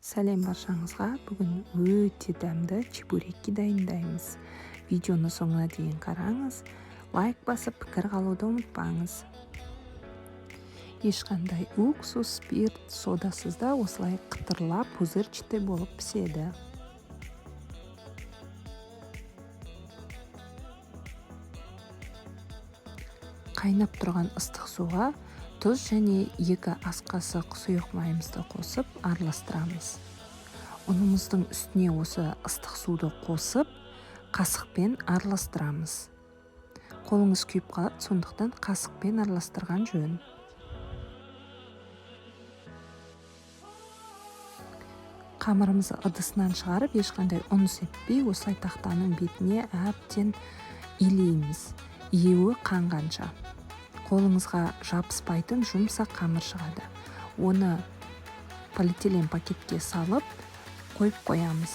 Сәлем баршаңызға. Бүгін өте дәмді чебуреки дайындаймыз. Видеоны соңына дейін қараңыз. Лайк басып, пікір қалуды ұмытпаңыз. Ешқандай уксус, спирт, содасыз да осылай қытырлап пузырчатый болып піседі. Қайнап тұрған ыстық суға тұз және 2 ас қасық сұйық майымызды қосып араластырамыз. Ұнымыздың үстіне осы ыстық суды қосып, қасықпен араластырамыз. Қолыңыз күйіп қалады, сондықтан қасықпен араластырған жөн. Қамырымызды ыдысынан шығарып, ешқандай ұн сеппей, осылай тақтаның бетіне әбден илейміз. Иеуі қанғанша. Қолыңызға жабыспайтын жұмсақ қамыр шығады. Оны полиэтилен пакетке салып, қойып қоямыз.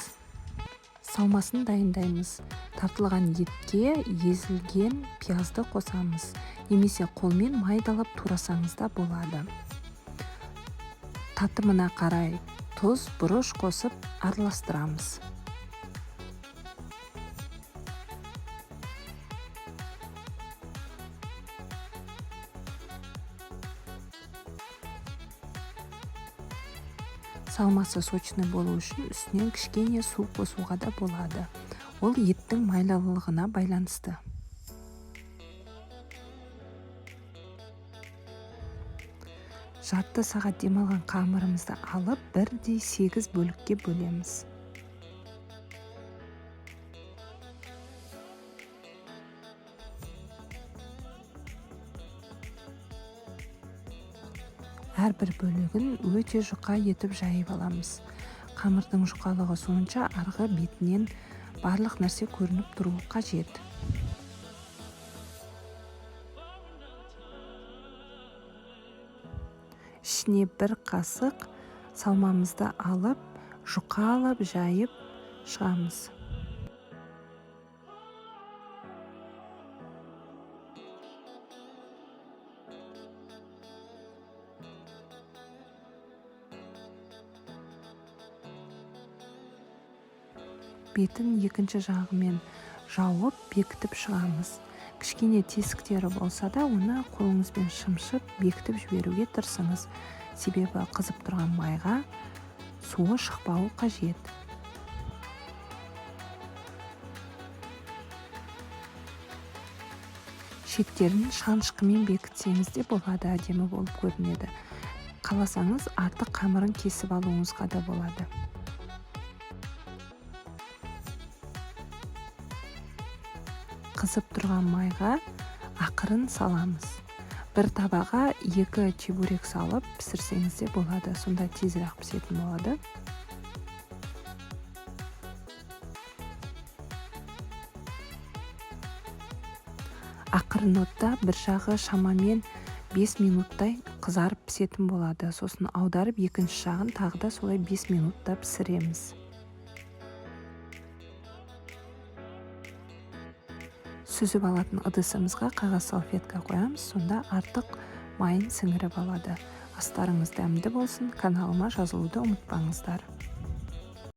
Салмасын дайындаймыз. Тартылған етке езілген пиязды қосамыз. Немесе қолмен майдалап турасаңыз да болады. Татымына қарай тұз, бұрыш қосып араластырамыз. Салмасы сочный болу үшін үстінен кішкене су қосуға да болады. Ол еттің майлылығына байланысты. Жарты сағат демалған қамырымызды алып, 1/8 бөлікке бөлеміз. Әрбір бөлігін өте жұқа етіп жайып аламыз. Қамырдың жұқалығы сонша арғы бетінен барлық нәрсе көрініп тұруы қажет. Ішіне 1 қасық салмамызды алып, жұқалап жайып шығамыз. Бетін екінші жағымен жауып, бекітіп шығамыз. Кішкене тесіктері болса да, оны қолыңызбен шымшып, бекітіп жіберуге тырысыңыз. Себебі қызып тұрған майға суы шықпауы қажет. Шеттерін шанышқымен бекітсеңіз де болады, әдемі болып көрінеді. Қаласаңыз, артық қамырын кесіп алуыңызға да болады. Қызып тұрған майға ақырын саламыз. Бір табаға 2 чебурек салып пісірсеңіз де болады, сонда тезірек пісетін болады. Ақырын отта бір жағы шамамен 5 минуттай қызарып пісетін болады. Сосын аударып, екінші жағын тағы да солай 5 минутта пісіреміз. Сүзіп алатын ыдысымызға қағаз салфетка қоямыз, сонда артық майын сіңіріп алады. Астарыңыз дәмді болсын, каналыма жазылуды ұмытпаңыздар.